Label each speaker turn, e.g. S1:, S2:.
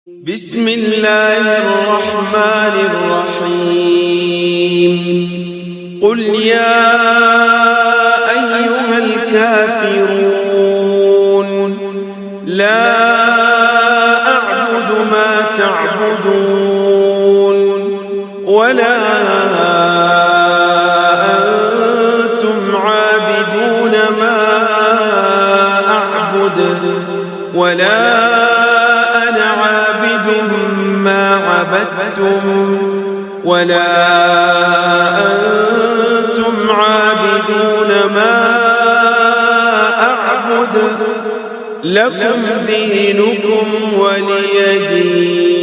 S1: بسم الله الرحمن الرحيم قل يا أيها الكافرون لا أعبد ما تعبدون ولا أنتم عابدون ما أعبد ولا أنا عابد ما عبدتم ولا أنتم عابدون ما أعبد لكم دينكم ولي دين.